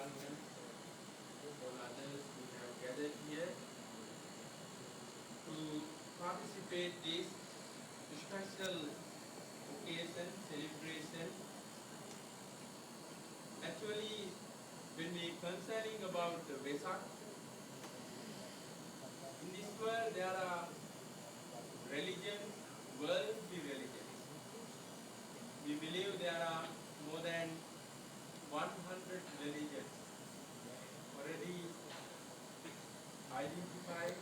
department, all others who have gathered here to participate this special occasion, celebration. Actually, when we concerning about the Wesak, in this world there are religions, worldly religions. We believe there are more than 100 religions already identified,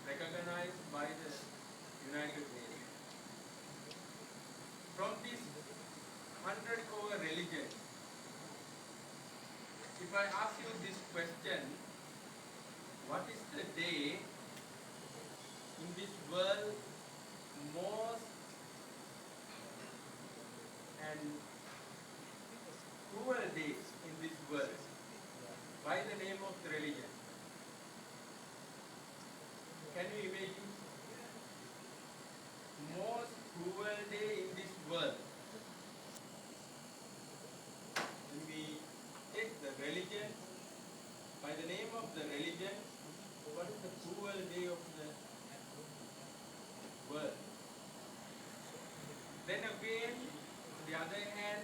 recognized by the United Nations. From these 100 over religions, if I ask you this question, what is the day in this world most and cruel days in this world by the name of the religion? Can you imagine? Most cruel day in this world. When we take the religion, by the name of the religion, what is the cruel day of the world? Then again, on the other hand,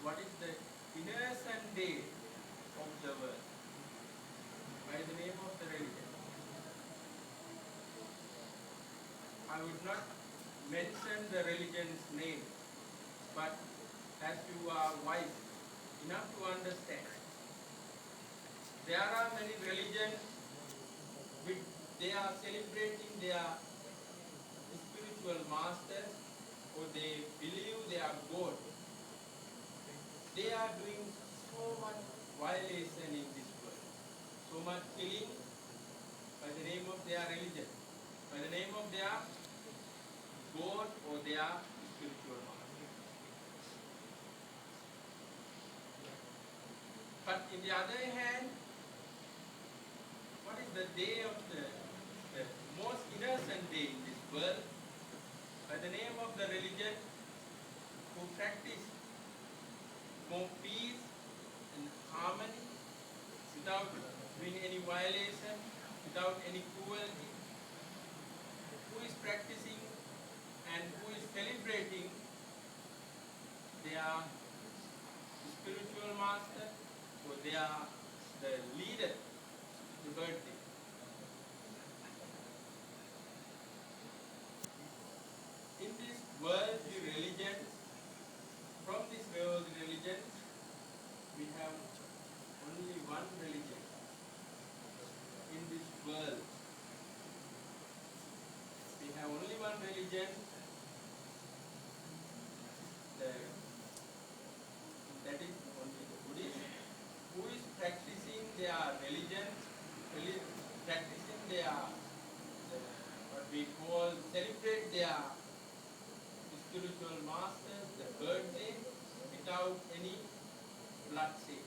what is the innocent day of the world? By the name of the religion. I would not mention the religion's name, but as you are wise enough to understand, there are many religions which they are celebrating their spiritual masters, or they believe they are God. They are doing so much violation in this world, so much killing by the name of their religion, by the name of their God or their spiritual master. But in the other hand, what is the day of the most innocent day in this world? By the name of the religion who practice more peace and harmony without doing any violation, without any cruelty, who is practicing and who is celebrating their spiritual master, or they are the leader, the birthday. In this world, the religions, from this world religion, we have only one religion in this world. We have only one religion, that is only the Buddhist, who is practicing their religion, practicing their, what we call, celebrate their spiritual masters, the birthday, without any bloodshed.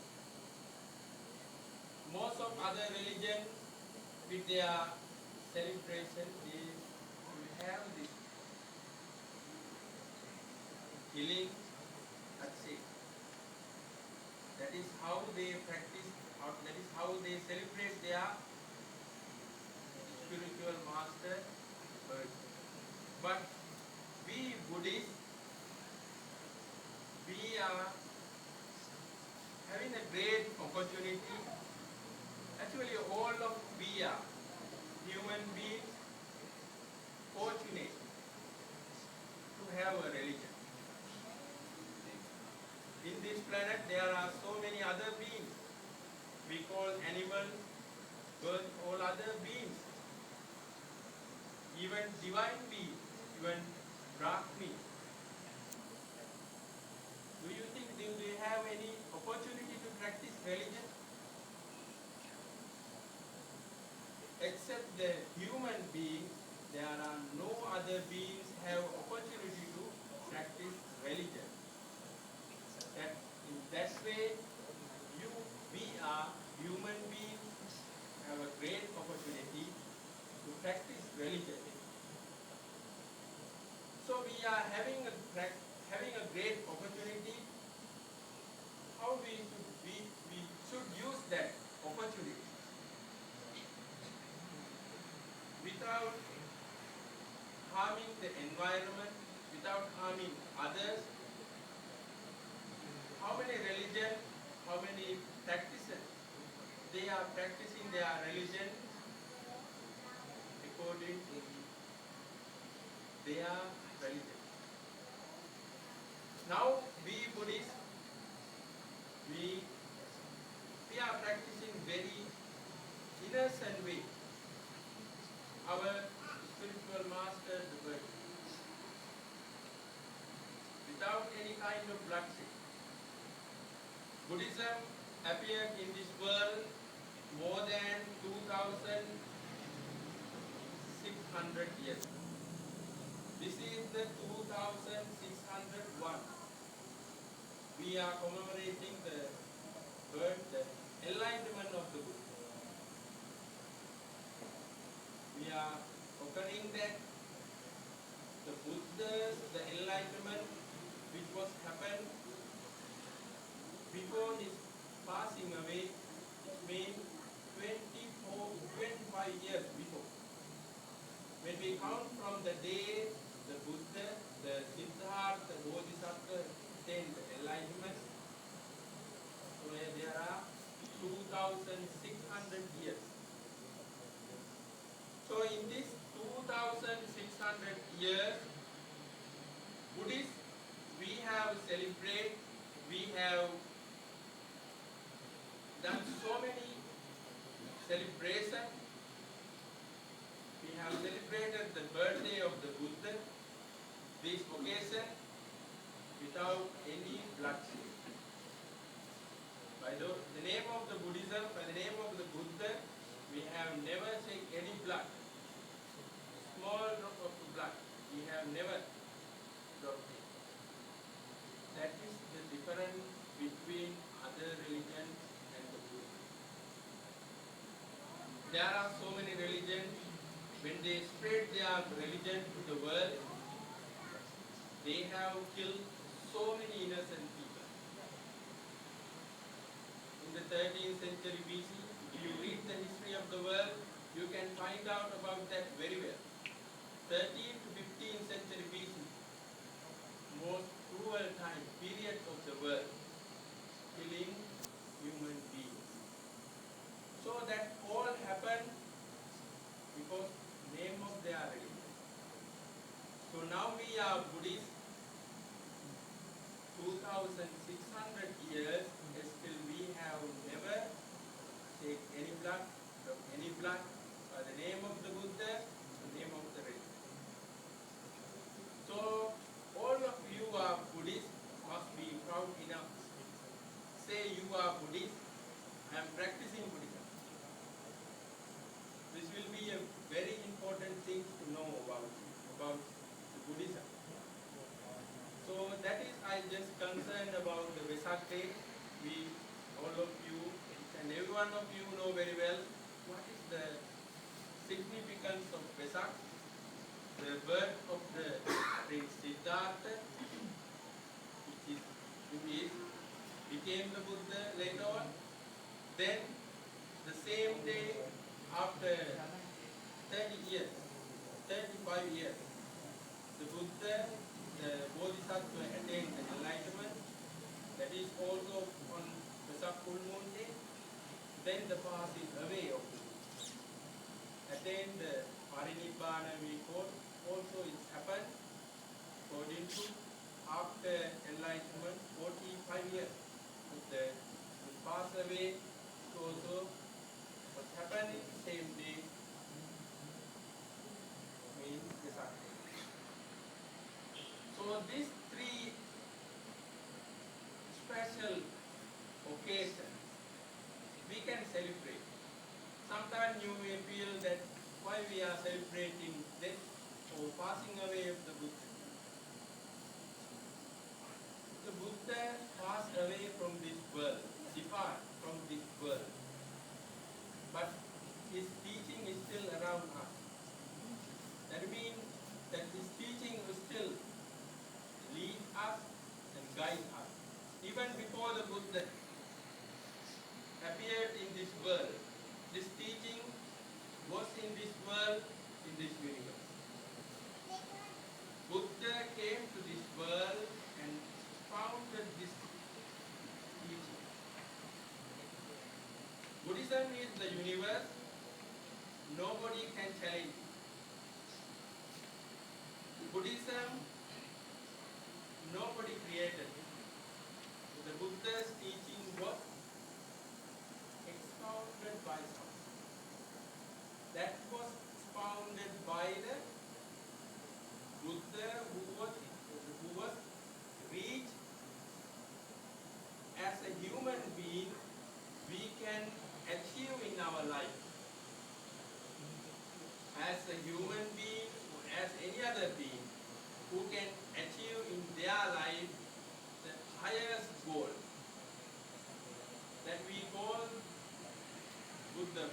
Most of other religions, with their celebration, they will have this killing, bloodshed. That is how they practice, that is how they celebrate their spiritual master birthday. But we Buddhists, we are having a great opportunity. Actually, all of we are human beings fortunate to have a religion. In this planet, there are so many other beings. We call animals, birds, all other beings. Even divine beings, even Brahmi. Do you think they have any opportunity to practice religion? Except the human beings, there are no other beings have opportunity to practice religion. That in that way, we are human beings have a great opportunity to practice religion. So we are having a great opportunity. How we should use that the environment without harming others. How many religions, how many practices? They are practicing their religion according to their religion. Now we Buddhists, we are practicing very innocent way. Our spiritual master, the Buddha, without any kind of bloodshed. Buddhism appeared in this world more than 2,600 years. This is the 2,601. We are commemorating the birth, the enlightenment of the Buddha. We are occurring that the Buddha's, the enlightenment which was happened before his passing away, it means 25 years before. When we count from the day the Buddha, the Siddhartha, the Bodhisattva attained the enlightenment, so there are 2,600 years. So in this 2,600 years, Buddhists, we have celebrated, we have done so many celebrations. We have celebrated the birthday of the Buddha, this occasion, without any bloodshed. By the name of the Buddhism, by the name of the Buddha, we have never shed any blood. Small drop of blood, we have never dropped it. That is the difference between other religions and the Buddha. There are so many religions. When they spread their religion to the world, they have killed so many innocent people. In the 13th century BC, if you read the history of the world, you can find out about that very well. 13th to 15th century BC, most cruel time, period of the world, killing human beings. So that all happened because name of their religion. So now we are Buddhists, 2,600 years, still we have never taken any blood, by the name of the Buddha, the name of the religion. So all of you are Buddhists, must be proud enough. Say you are Buddhist, I am practicing Buddhism. This will be a very important thing to know about Buddhism. So that is, I just concerned about the Wesak day. We, all of you, and every one of you know very well what is the significance of Wesak, the birth of the Prince Siddhartha, who became the Buddha later on. Then the same day, after 30 years, 35 years, the Buddha, the Bodhisattva attained the enlightenment. That is also on Wesak full moon day. Then the passing away of the Buddha. Attained the Parinibbana we call, also it happened according to after enlightenment 45 years. The pass away also what happened in the same day means Wesak. So these three special occasions we can celebrate. Sometimes you may feel that why we are celebrating death or passing away of the Buddha. The Buddha passed away from this world, depart from this world. But his teaching is still around us. That means that his teaching will still lead us and guide us. Even before the Buddha appeared in this world, this teaching was in this world, in this universe. Buddha came to this world and founded this teaching. Buddhism is the universe. Nobody can challenge it. Buddhism, nobody created it. The Buddha's teaching was expounded by someone. That was expounded by the Buddha who was reached as a human being we can achieve in our life. As a human being, as any other being, who can achieve in their life the highest goal that we call Buddha.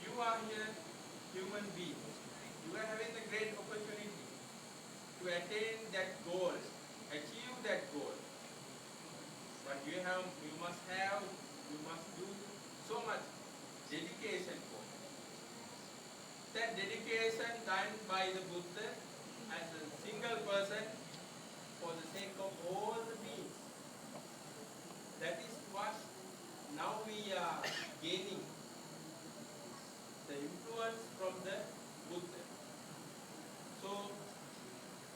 You are here, human being. You are having the great opportunity to attain that goal, achieve that goal. But you must do so much dedication for it. That dedication done by the Buddha as a single person for the sake of all the beings. That is what now we are gaining the influence from the Buddha. So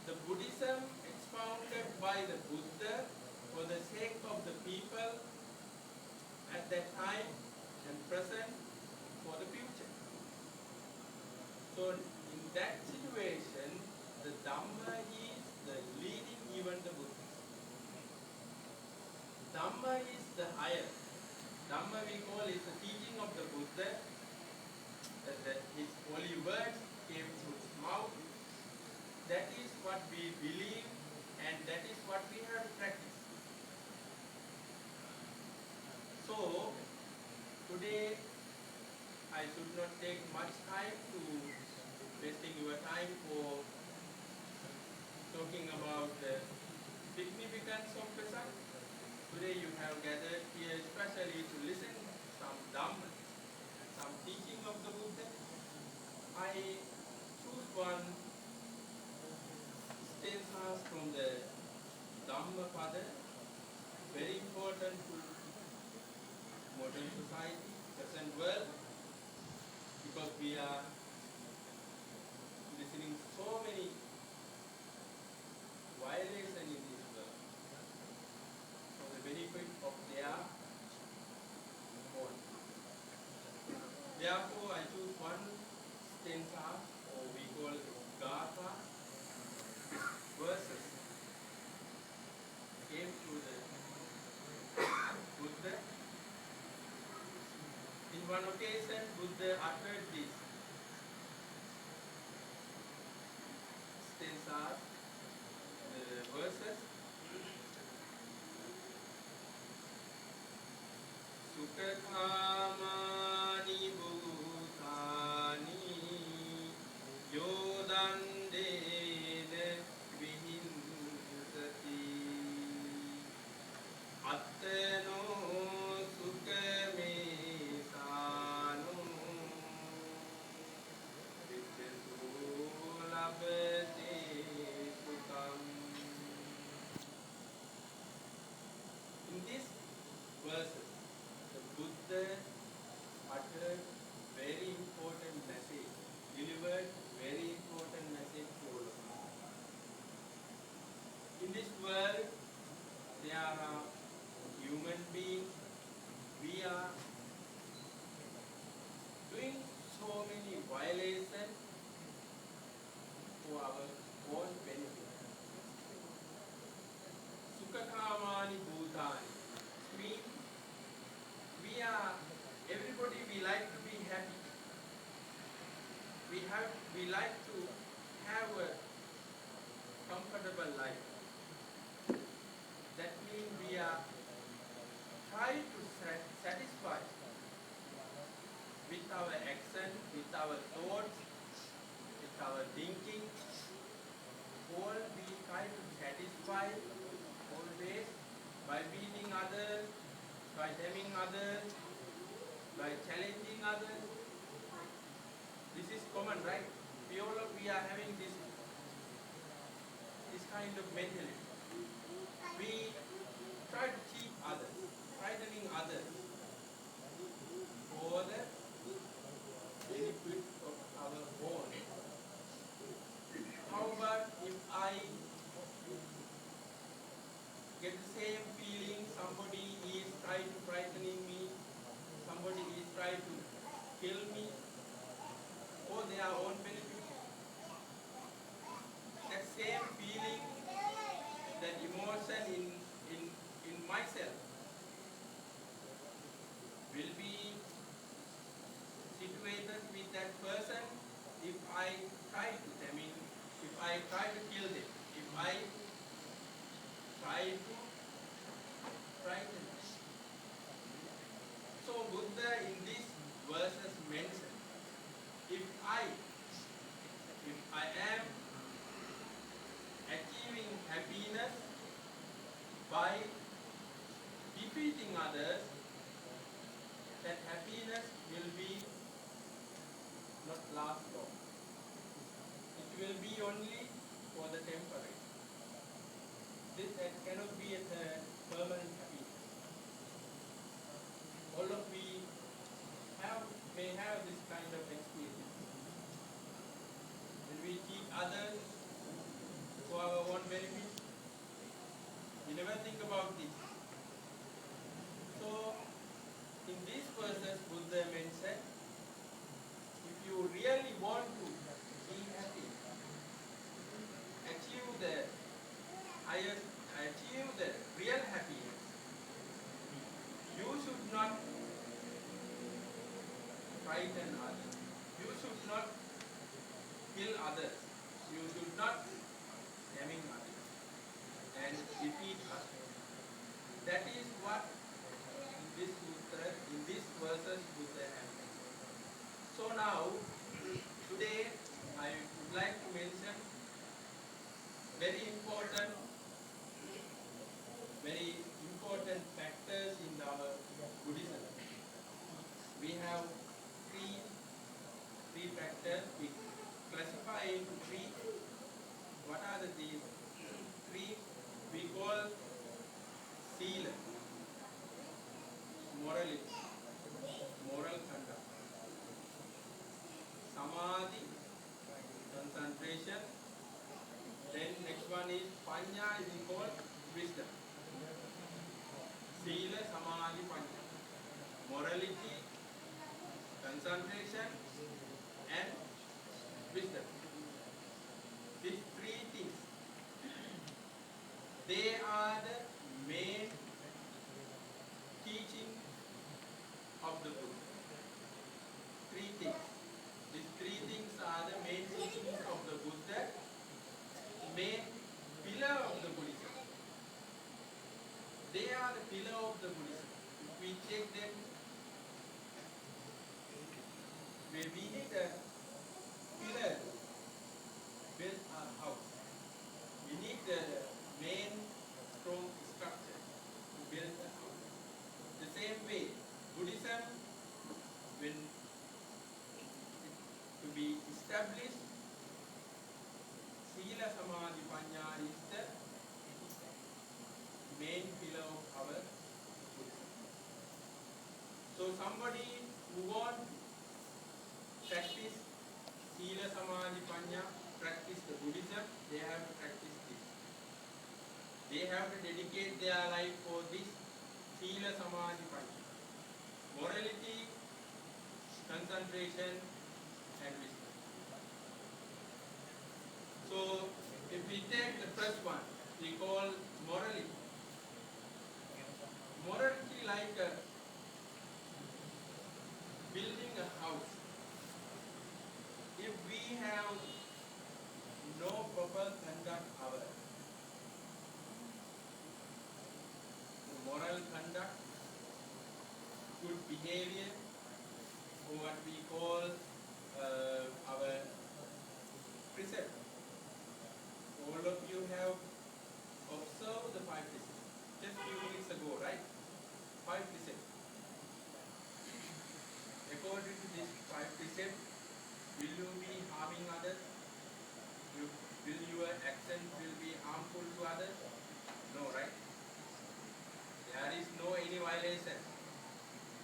the Buddhism expounded by the Buddha for the sake of the people at that time and present for the future. So in that situation, the Dhamma is the leading even the Buddha. Dhamma is the higher. Dhamma we call is the teaching of the Buddha, that his holy words came through his mouth. That is what we believe and that is what we have practiced. So today I should not take much time to wasting your time for talking about the significance of Wesak. Today you have gathered here especially to listen some Dhamma, some teaching of the Buddha. I choose one stanza from the Dhammapada, very important to modern society, present world, because we are listening so many violations in this world for the benefit of their own. Therefore, I choose one stanza, or we call it Gatha, verses came to the Buddha. In one occasion, Buddha uttered this stanzas, the verses. Sukathamani bhutani yodandene vihinsati attano sukame sano vidyasu labate sukam. In these verses, the Buddha uttered very important message, delivered very important message to all of us. In this world, there are human beings. We are doing so many violations for our own benefit. Sukathamani bhutani means everybody we like to be happy. We like to have a comfortable life. That means we are trying to satisfy with our action, with our thoughts, with our thinking. All we try to satisfy always by beating others, by damning others, by challenging others. This is common, right? we are having this kind of mentality. We try to cheat others, frightening others for the benefit of our own. How about if I get the same feeling, somebody is trying to frightening me, somebody is trying to kill me for their own benefit? That same feeling, that emotion in myself will be situated with that person if I try to, if I try to kill them, if I try to frighten them. So Buddha in these verses mentioned, if I am achieving happiness by defeating others, that happiness will be not last long. It will be only for the temporary. This cannot be a permanent happiness. All of we may have this kind of experience. When we cheat others for our own benefit, we never think about this. So, in these verses, Buddha mentioned, if you really want to be happy, achieve the real happiness, you should not frighten others. You should not kill others. You should not damage others and defeat others. That is what in these verses Buddha has mentioned. So now, today I would like to mention very important factors in our Buddhism. We have three factors. We classify into three. What are these three? We call sila, morality, moral conduct. Samadhi, concentration. Then next one is panya, is called wisdom. Sila, samadhi, panya. Morality, concentration, and wisdom. These three things, they are the main teaching of the Buddha. Three things. These three things are the main teachings of the Buddha, main pillar of the Buddhism. They are the pillar of the Buddhism. If we take them, we need a pillar to build our house. We need the main strong structure to build a house. The same way, Buddhism, when to be established, Sila, Samadhi, Panya is the main pillar of our Buddhism. So somebody who wants to practice Sila, Samadhi, Panya, practice the Buddhism, they have to practice this. They have to dedicate their life for this Sila, Samadhi, Panya. Morality, concentration, and wisdom. So, if we take the first one, we call morality. Morality like building a house. If we have no proper conduct moral conduct, good behavior, or what we call our precept. All of you have observed the 5 precepts just few minutes ago, right? 5 precepts. According to this 5 precepts, will you be harming others? actions will be harmful to others? No, right? There is no any violation.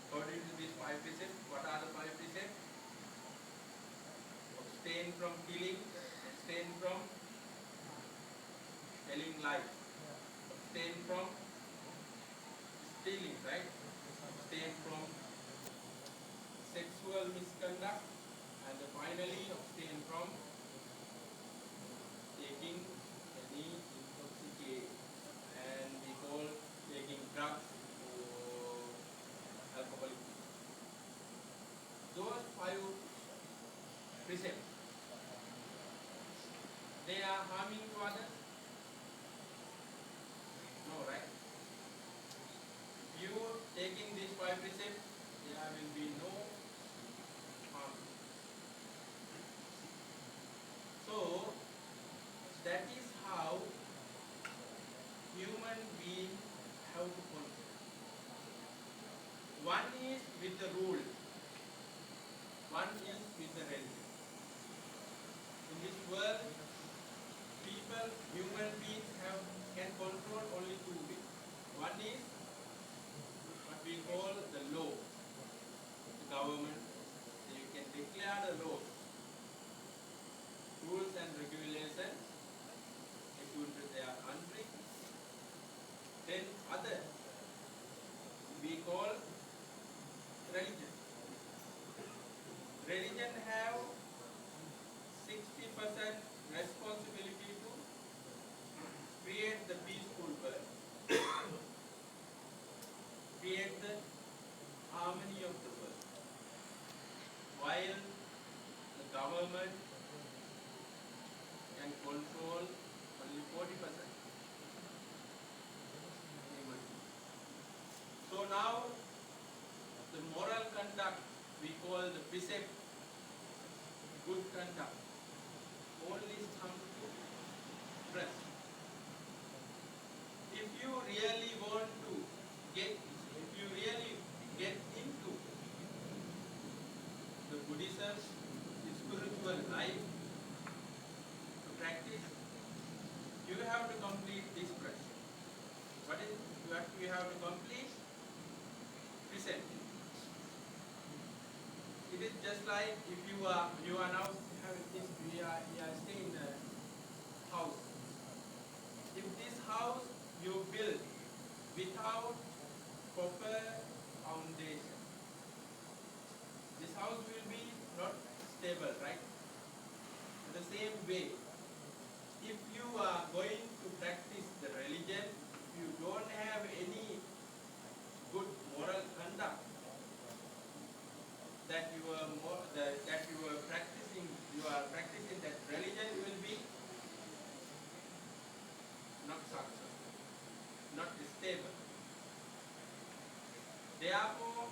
According to these 5 precepts, what are the 5 precepts? Abstain from killing, abstain from telling lies, abstain from stealing, right? Abstain from sexual misconduct, and finally abstain from taking any intoxicant, and we call taking drugs or alcoholic. Those 5 precepts, they are harming to others? No, right? If you taking these 5 precepts, there will be no harm. So that is how human beings have to control. One is with the rule, one is with the religion. In this world, people, human beings can control only 2 ways. One is what we call the law, the government. So you can declare the laws, rules and regulations according to their country. Then other we call religion. Religion have 60% responsibility to create the peaceful world, create the harmony of the world, while the government can control only 40%. So now the moral conduct we call the precept, good conduct, only come to rest. If you really want to get into the Buddhism, the spiritual life, to practice, you have to complete this precept. What is what you have to complete? Precept. It is just like if you are now having this, we are staying in a house. If this house you build without proper foundation, this house will be not stable, right? In the same way, if you are going to practice the religion, if you don't have any good moral conduct, that you are practicing that religion will be not successful, not stable. Therefore,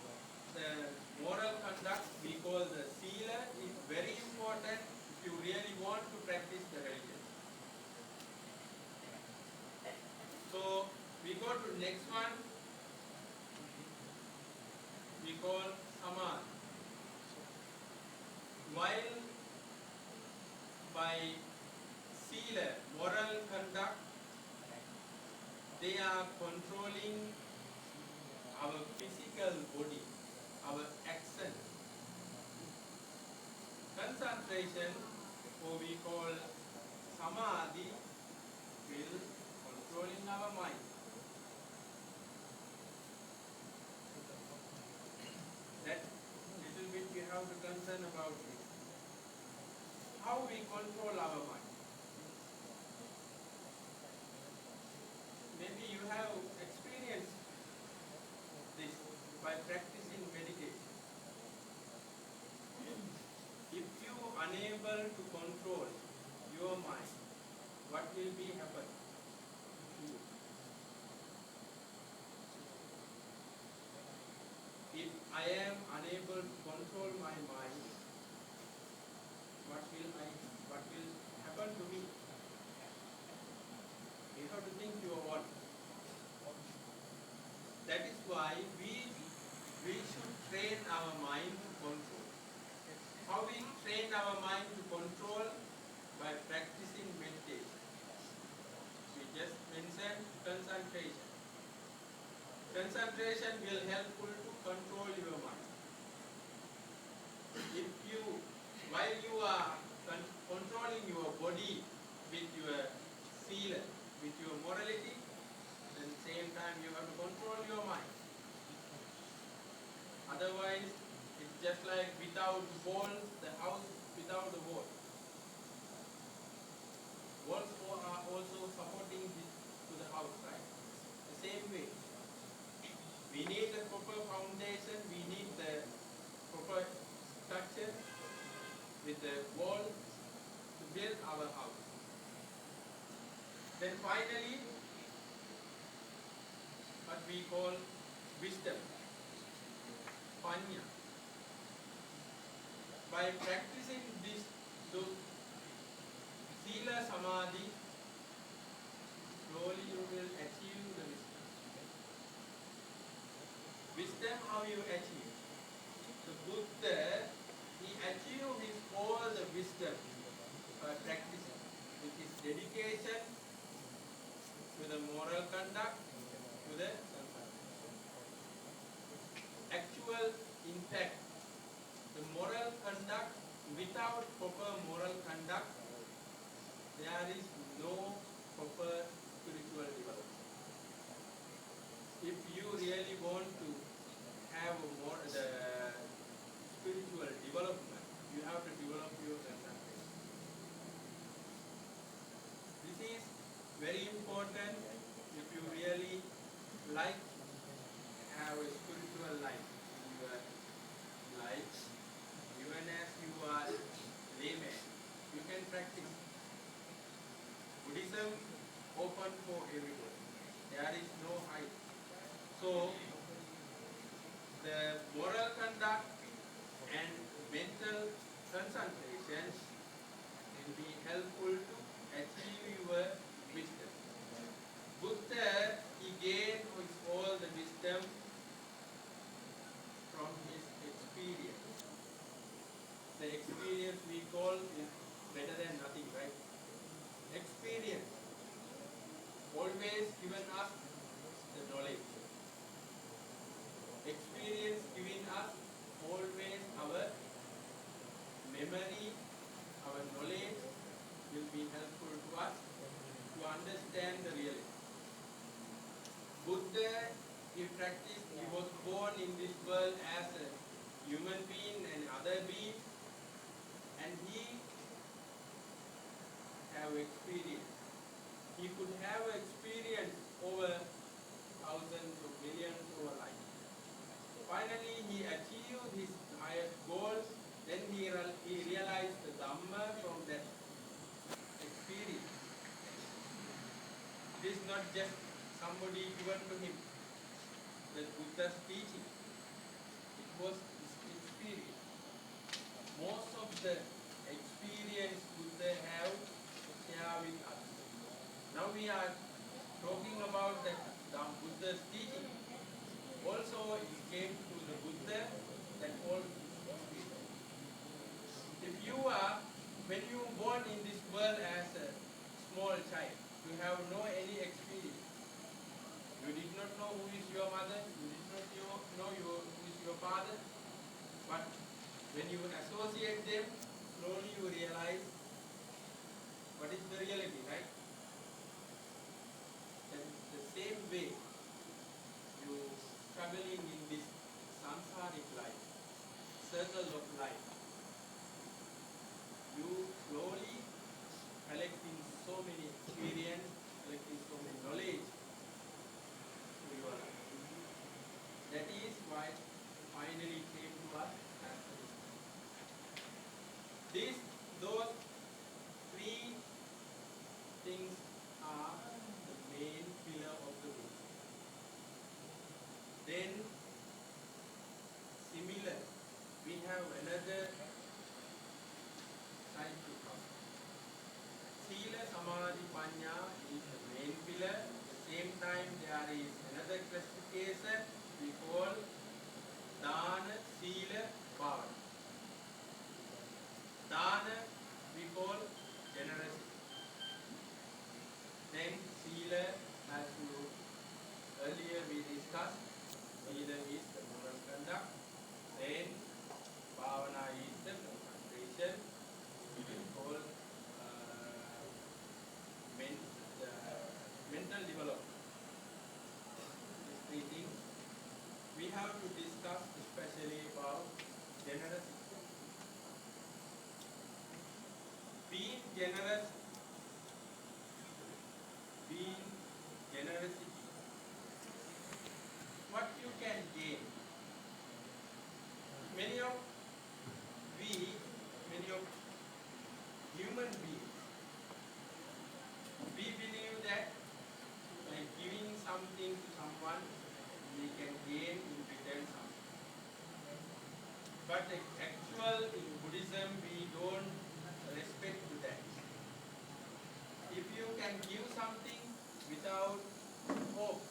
the moral conduct we call the sila is very important if you really want to practice the religion. So we go to next one. We call samadhi. While by sila, moral conduct, they are controlling our physical body, our action. Concentration, or we call samadhi, will controlling our mind. That little bit we have to concern about it. How we control our mind. Maybe you have experienced this by practicing meditation. If you are unable to control your mind, what will be happen to you? If I am unable to control my mind, what will happen to me? You have to think your own. That is why we should train our mind to control. How we train our mind to control? By practicing meditation. concentration will helpful to control your mind. If you, while you are controlling your body with your sila, with your morality, at the same time you have to control your mind. Otherwise, it's just like without walls, the house without the wall. Walls are also supporting this to the house, right? The same way. We need the proper foundation, we need the proper structure with the wall to build our house. Then finally, what we call wisdom, panya. By practicing this, sila samadhi, slowly you will achieve the wisdom. Wisdom, how you achieve? The Buddha, he achieved his all the wisdom by practicing with his dedication to the moral conduct, to the actual impact. The moral conduct, without proper moral conduct, there is no proper spiritual development. If you really want to have the spiritual development, you have to develop your concentration. This is very important if you really like have a spiritual life in your life. Even as you are layman, you can practice. Buddhism open for everyone. There is no height. So the moral conduct and mental concentration will be helpful to achieve your wisdom. Buddha, he gained all the wisdom from his experience. The experience we call is better than nothing, right? Experience always given us the knowledge. Experience giving us always our memory, our knowledge will be helpful to us to understand the reality. Buddha, he practiced, he was born in this world as a human being and other beings, and he have experience. He could have experience over thousands of millions of life. Finally, he achieved his highest goals. Then he realized the Dhamma from that experience. It is not just somebody given to him, the Buddha's teaching. It was his experience. Most of the experience Buddha have share with us. Now we are talking about the Buddha's teaching. Also, it came to the Buddha that all experience. If you are, when you were born in this world as a small child, you have no any experience. You did not know who is your mother, you did not know who is your father. But when you associate them, slowly you realize what is the reality, right? And the same way, you struggling in this samsaric life, circle of life, you slowly collecting so many experience, collecting so many knowledge to your life. That is why finally came to us as a this, those three things are the main pillar of the book. Then, similar, we have another side to come. Sila, Samadhi, Panya is the main pillar. At the same time, there is another classification we call Dana, Sila, Bhavana. Dana we call generosity. Then Sila, as you earlier we discussed, have to discuss especially about generosity. Being generous, being generosity, what you can gain. Many of human beings, we believe that by giving something to someone, we can gain in return something. But the actual in Buddhism, we don't respect to that. If you can give something without hope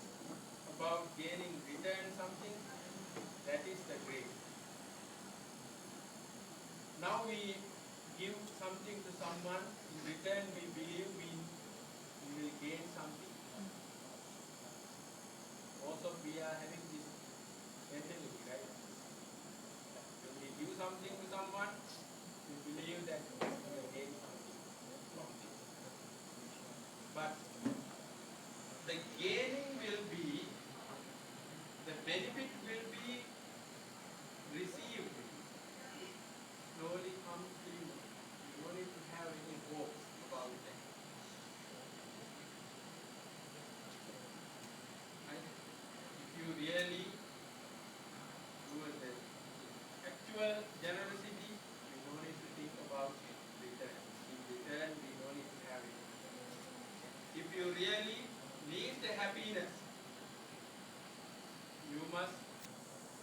about gaining return something, that is the grace. Now we give something to someone, in return we believe we will gain something. Also we are having this mentality, right? When we give something to someone, we believe that we will gain something from this. But the gaining will be, the benefit will be received. Slowly comes to you. You don't need to have any hope about that. Right? If you really do the actual generosity, we don't need to think about return. In return, we don't need to have it. If you really need the happiness, you must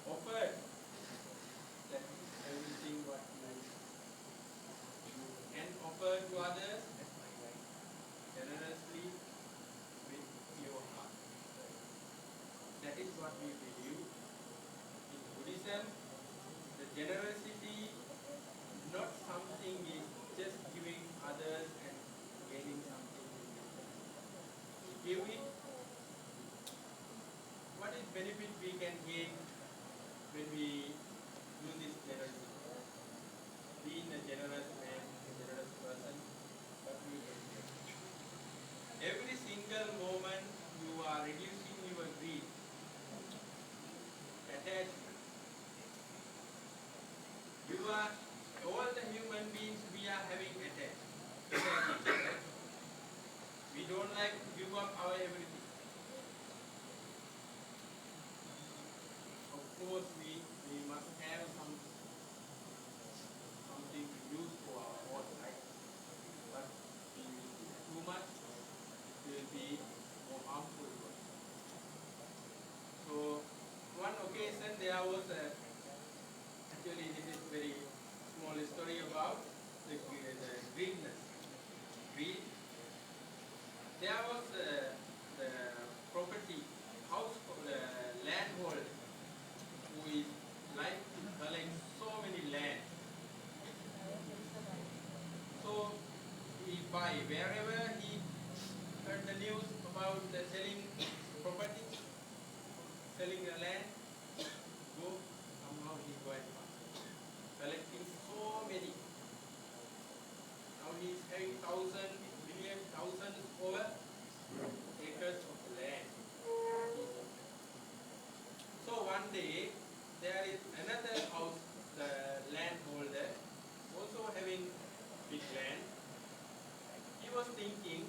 offer that everything what you can offer to others generously with your heart. That is what we believe. In Buddhism, the generosity is not something is just giving others and gaining something. We give it. What is benefit we can gain when we do this generosity? Being a generous man, a generous person, what we can get. Every single moment you are reducing your greed, attachment. You are, all the human beings, we are having attachment. Right? We don't like to give up our everything. Of course, we must have something to use for our own life. But we will do too much, it will be more harmful to us. So, one occasion there was actually this is very small story about the greediness. Greed. There was the property, house, landholder who is like to collect so many land. So he buy wherever he heard the news about the selling property, selling the land, go, somehow he go and buy. Collecting so many. Now he is having thousands over acres of land. So one day there is another house, the landholder, also having big land. He was thinking,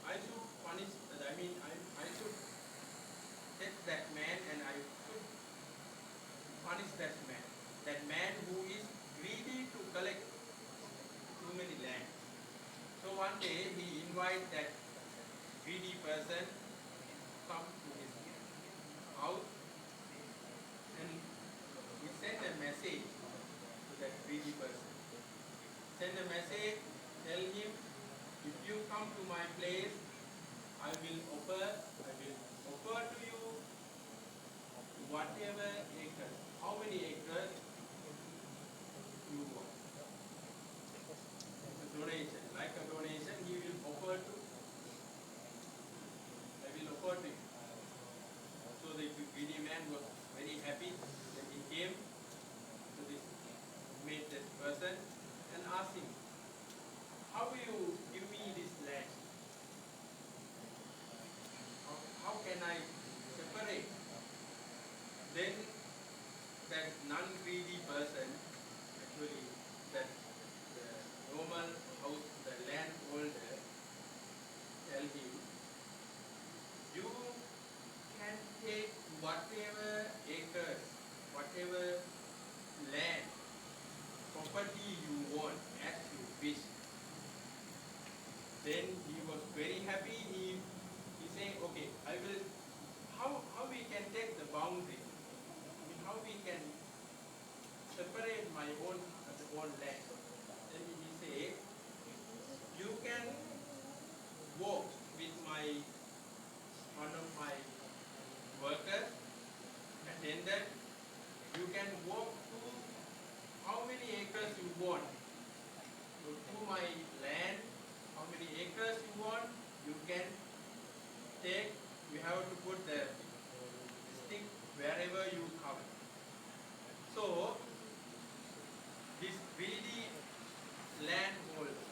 I should punish, I should take that man and I should punish that man. That man who is greedy to collect too many land. So one day he invited that greedy person come to his house and he sent a message to that greedy person. Send a message, tell him, if you come to my place, I will offer to you whatever acres, how many acres you want. It's a donation, like a donation he will offer to, I will offer to you. So the greedy man was very happy when he came to this, met this person and asked him, how will you give me this land? How can I separate Then that non-greedy person, actually that the normal house, the landholder, tell him, you can take whatever acres, whatever land, property you want as you wish. Then he was very happy. He said, okay, I will. How we can take the boundary? I mean, how we can separate my own land? Then he said, you can walk with one of my workers, attendant. You can walk to how many acres you want. To my land, how many acres you want, you can take. You have to put the stick wherever you come. So this greedy landholder,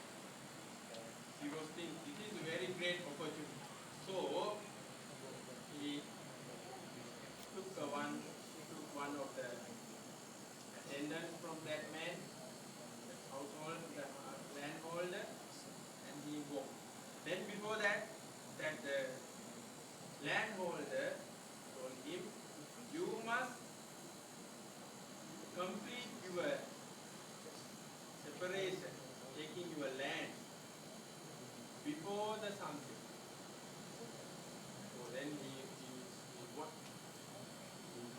he was thinking, this is a very great opportunity. So he took one of the attendants from that man, the household, the landholder, and he walked. Then before that the landholder told him, you must complete your separation, taking your land before the sunset. So then he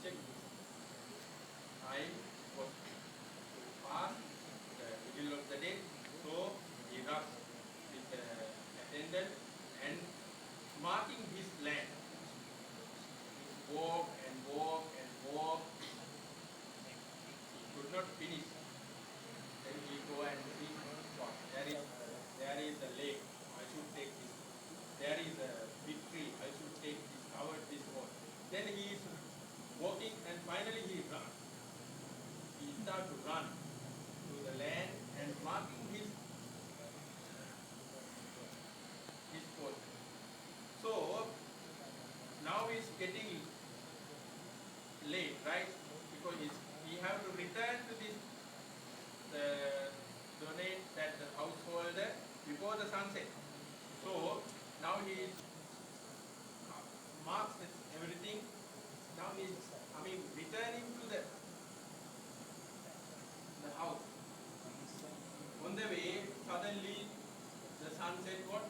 checked his time was past the middle of the day, so he rushed with the attendant and marking his land. He walked and walked and walked. He could not finish. Then he go and see what there is a lake. I should take this. There is a big tree. I should take this. Cover this one. Then he is walking and finally he runs. He started to run to the land and marking his post. So now he's getting late, right? Because he have to return to this donate that the householder before the sunset. So now he marks everything. Now he's returning to the house. On the way, suddenly the sunset what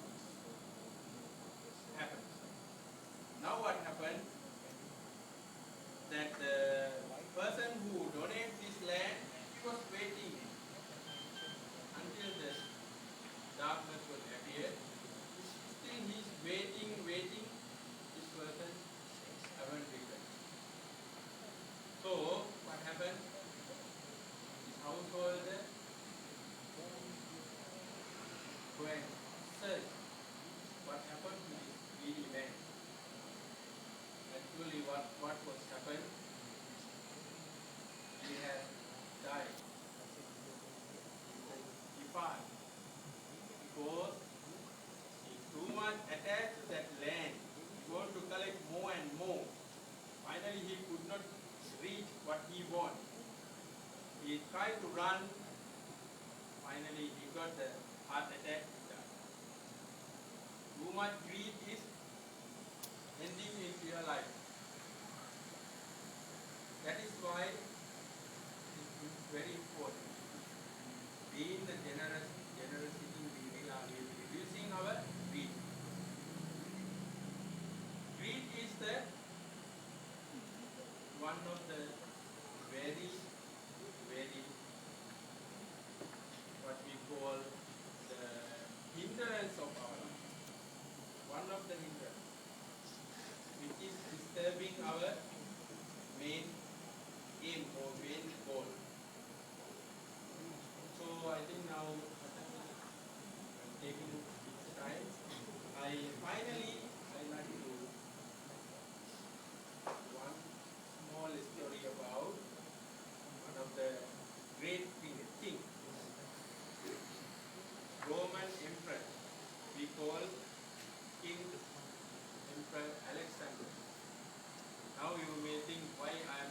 happened. Now what happened? That the person who donated this land, he was waiting until the darkness will appear. Still he is waiting. This person haven't returned. So what happened? His householder go and search what happened to this greedy man. Actually what was happened? He has died. He passed. Because he too much attached to that land. He wanted to collect more and more. Finally he could not reach what he wanted. He tried to run. Finally he got the heart attack. Too much greed is ending into your life. That is why it is very important. Being the generosity, we are reducing our greed. Greed is the one of the very what we call the hindrance of our life. One of the hindrance, which is disturbing our main aim or main goal. So I think now I'm taking this time. Finally I like to one small story about one of the great king, Roman emperor. We call King Emperor Alexander. Now you may think why I am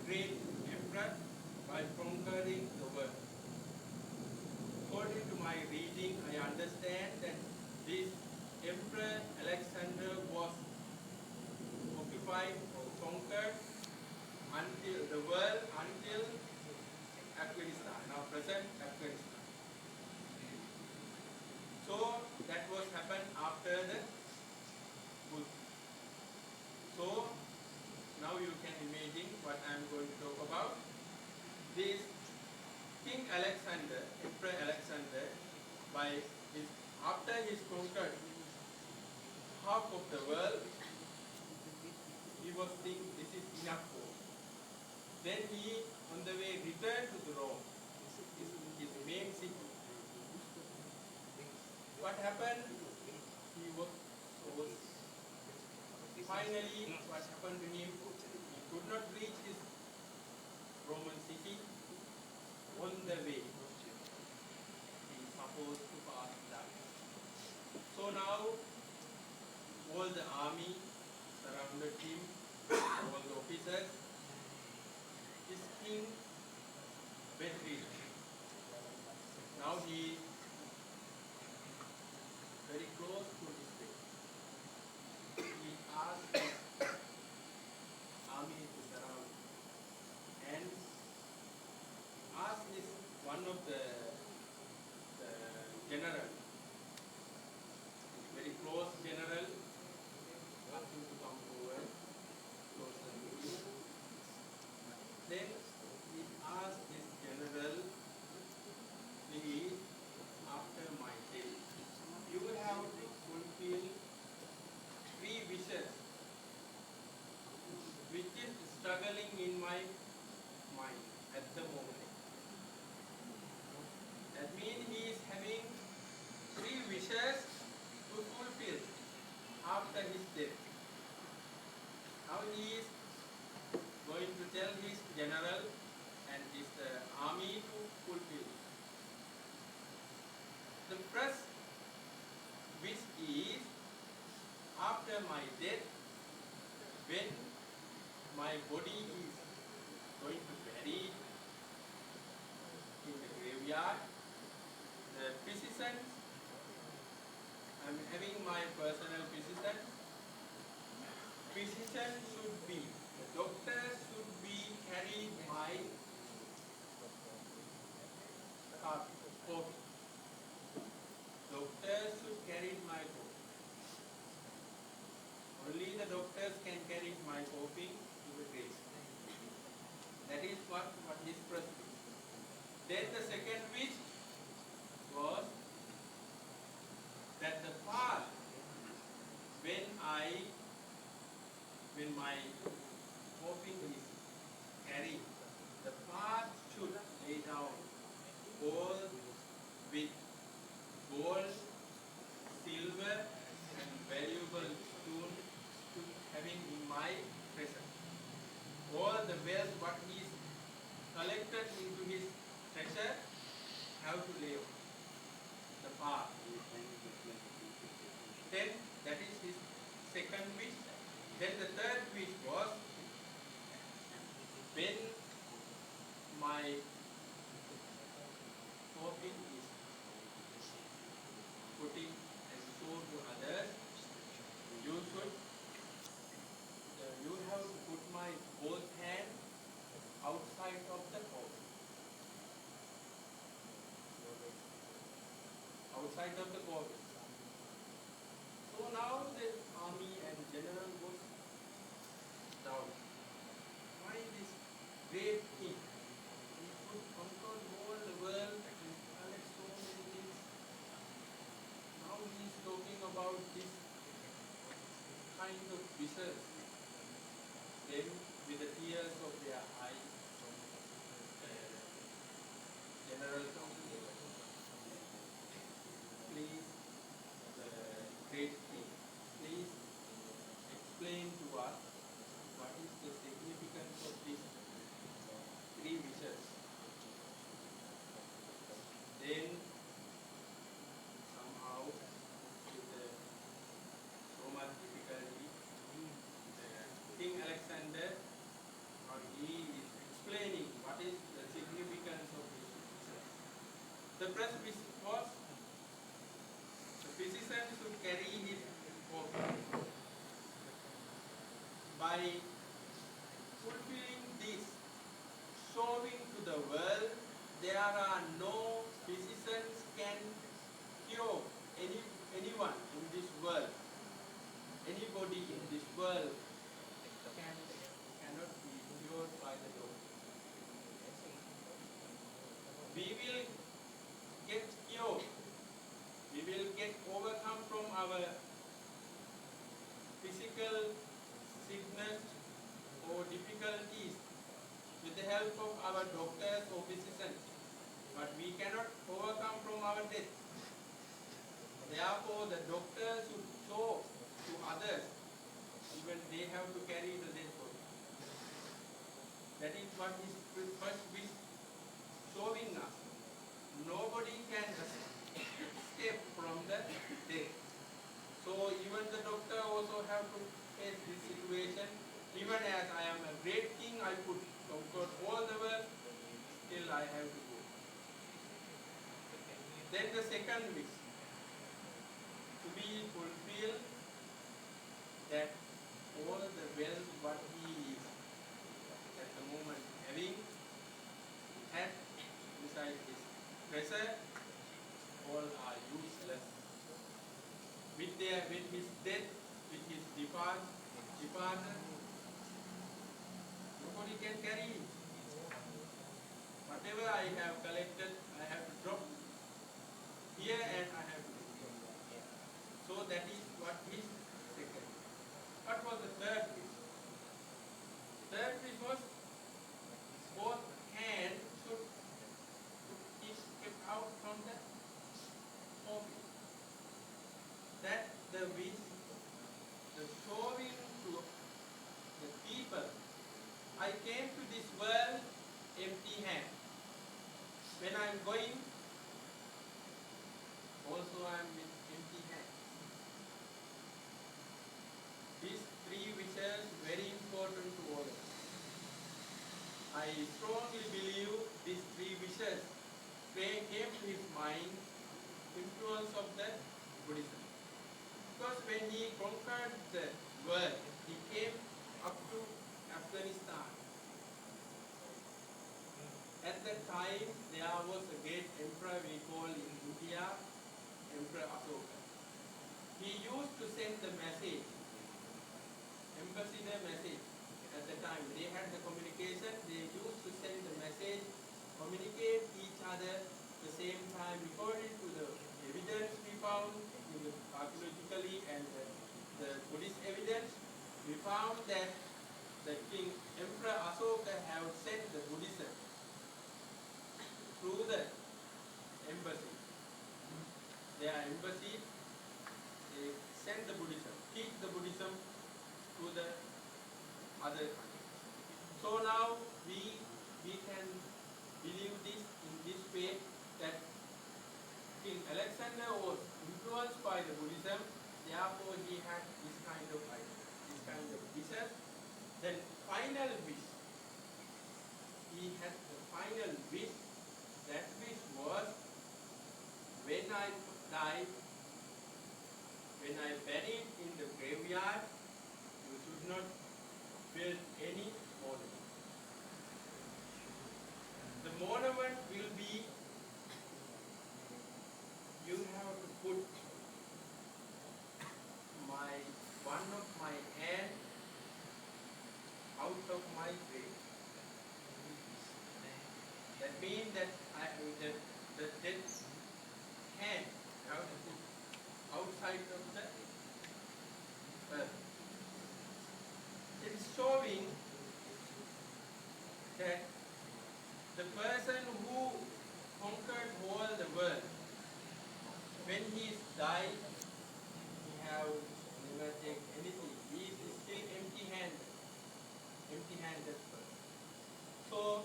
great emperor by conquering the world. According to my reading, I understand that this Emperor Alexander was occupied or conquered until the world until Afghanistan, now present Afghanistan. So that was happened after the Buddha. So now you can imagine what I am going to talk about. This King Alexander, Emperor Alexander, after his conquered half of the world, he was thinking this is enough for. Then he, on the way, returned to the Rome, his main city. What happened? He was so. Finally, what happened to him? He could not reach his Roman city. On the way, he is supposed to pass that. So now, all the army surrounded him, all the officers. His king bedridden. Now he is very close to his bed. He asked his army to surround him and asked this one of the general, very close general, asked him to come over closer to him. Then he asked this general, please, after my death, you will have to fulfill 3 wishes which is struggling in my mind at the moment. That means he is having 3 wishes to fulfill after his death. Now he is going to tell his general and his army to fulfill. The first wish is, after my death, when my body is going to bury in the graveyard, the physicians, I am having my personal physician. Physician should be, the doctors should be carried my coffin. Doctors should carry my coffin. Only the doctors can carry my coffin to the grave. That is what his first wish. Then the second wish was that the path when my coffin is carried, the path should lay down all with gold, silver and valuable stone to having in my presence. All the wealth what he is collected into his treasure have to lay on the path. Then that is his second wish. Then the third wish was, when my coffin is putting and shown to others, you have to put my both hands outside of the coffin. Outside of the coffin. So now the army and general was down. Why this great king? He could control all the world and collect so many things. Now he is talking about this kind of wishes. Then with the tears of their eyes, general council, please, the great king, please explain to us what is the significance of these 3 wishes. Then somehow with so much difficulty, first wish was the physician should carry his hope. By fulfilling this, showing to the world there are no physicians can cure anyone in this world. Anybody in this world cannot be cured by the doctor. We will get cured. We will get overcome from our physical sickness or difficulties with the help of our doctors or physicians. But we cannot overcome from our death. Therefore, the doctors should show to others, even they have to carry the death body. That is what his first wish showing us. Nobody can escape from the death. So even the doctor also have to face this situation. Even as I am a great king, I could conquer all the world, still I have to go. Then the second wish, to be fulfilled, that all the wealth what he is at the moment having, had beside his treasure, all are useless. With his death, with his departure, nobody can carry it. Whatever I have collected, I have to drop here and I have to do. So that is what is second. What was the third wish? Third wish was both hands should be kept out from the orbit. That the wish, the showing to the people, I came to this world empty hand. When I am going, also I am with empty hands. These three wishes very important to all of us. I strongly believe these three wishes came to his mind, influence of the Buddhism. Because when he conquered the world, he came up to Afghanistan. At that time, there was a great emperor we call in India, Emperor Ashoka. He used to send the message, ambassador message. At the time, they had the communication, they used to send the message, communicate each other at the same time according to the evidence we found archaeologically and the Buddhist evidence. We found that the king, Emperor Ashoka, have sent the Buddhism through the embassy. Their embassy, they send the Buddhism, teach the Buddhism to the other countries. So now we can believe this in this way, that King Alexander was influenced by the Buddhism, therefore he had this kind of idea, this kind of vision. Then final wish, he had the final wish. That wish was, when I die, when I buried in the graveyard, you should not build any monument. The monument will be, you have to put one of my hand out of my grave. That means that the dead hand you have to put outside of the earth. It is showing that the person who conquered all the world, when he is died, he have never taken anything. He is still empty-handed. Empty-handed person. So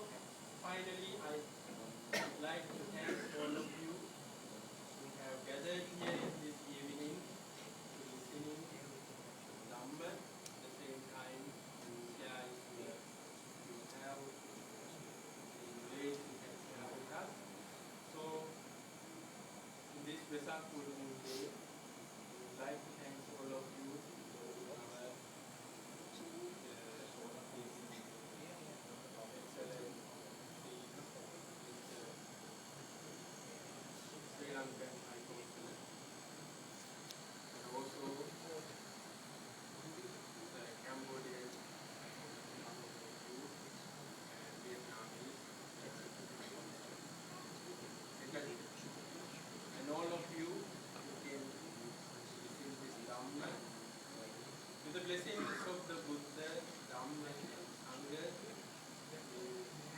finally, I would like to thank all of you who have gathered here this evening to listening to Dhamma, at the same time to share full moon day. We would like to thank all of you for our excellent Sri Lankan High Council, and also the Cambodian youth and Vietnamese secretary, and all of you who came to listen this Dhamma. With the blessings of the Buddha, Dhamma and Sangha,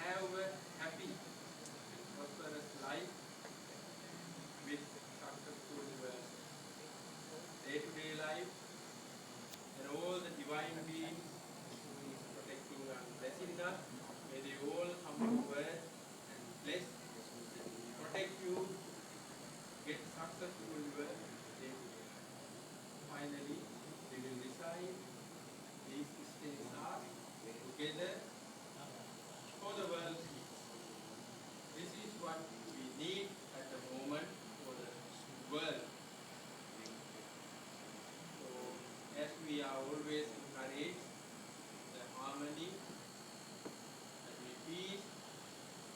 have a happy and prosperous life with successful day-to-day life, and all the divine beings who is protecting and blessing us, may they all come over and bless, protect you, get successful your day-to-day life. Finally, we will decide these states are together for the world peace. This is what we need at the moment for the world. So, as we are always encouraged, the harmony and the peace,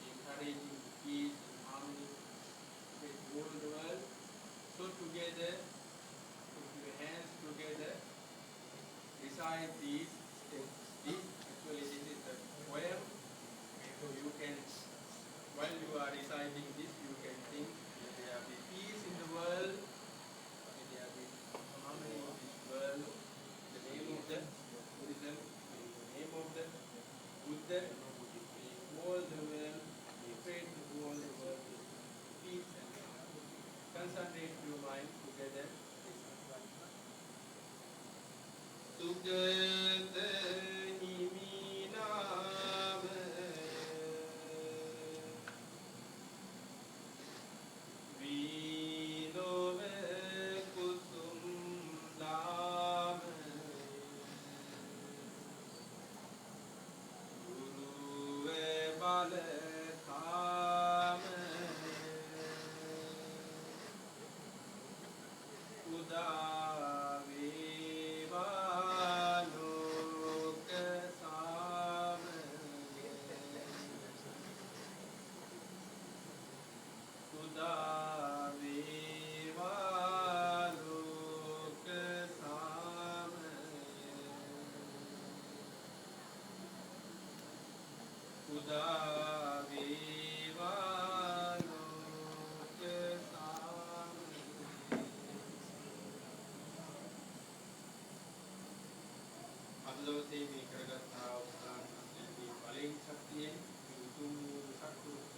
encouraging peace and harmony with all the world. So together, put your hands together, recite these steps. Actually, this is the poem. So you can, while you are reciting this, you can think, may there be peace in the world, may there be harmony in this world, in the name of the Buddhism, in the name of the Buddha, may all the world, may spread to all the world with peace and harmony. Concentrate your mind together. Sugata Himinama Vinove Kusum Lama Guruve Balathama Udave අදදවසේ මේ කරගත්තා උත්සාහ සංකල්පී බලෙන් ශක්තියෙන් මේ උතුම් වූ සත්පුරුෂ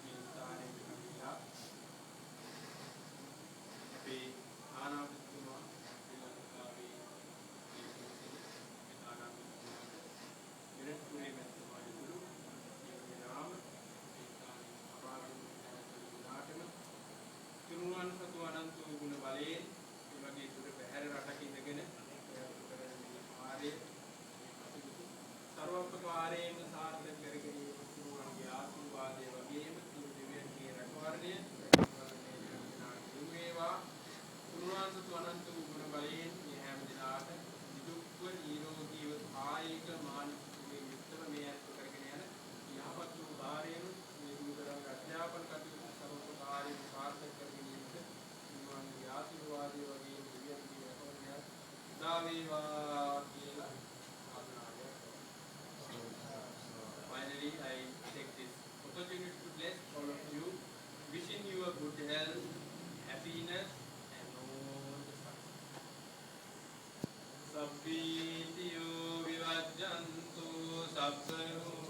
මේ ස්ථානයේ පිහිටලා අපේ ආනාපානතුමා ශ්‍රී ලංකාවේ මේ ආනාපානතුමා විරත්පුරේ මෙතුමා ඉතුරු මේ නාම මේ ස්ථානයේ අපාරම නාටම තුනුවන් සතු අනන්ත වූ ගුණ බලයෙන් මේ වගේ දුර බැහැර රටක ඉඳගෙන सर्वप्रकारेण सार्थक करके उनके आशीर्वादे वगेम दिव्यन की रखवारणे युगेवा कुर्वांस अनंत गुण बलेन यह दिनाट निදුක්ව නිරෝගීව කායික මානසික යුක්තව මේ අත් කරගෙන යන යහපත් වූ කාර්යයෙන් මේ දුතරංග අධ්‍යාපන කටයුතු सर्वप्रकारेण सार्थक කරගෙන යන්න උන්වහන්සේගේ ආශිර්වාදයේ වගේ දිව්‍යන් की रखवारणे දාවේවා කියලා Finally, I take this opportunity to bless all of you, wishing you a good health, happiness, and all the success. Sabbitiyo vivajjantu sabbaru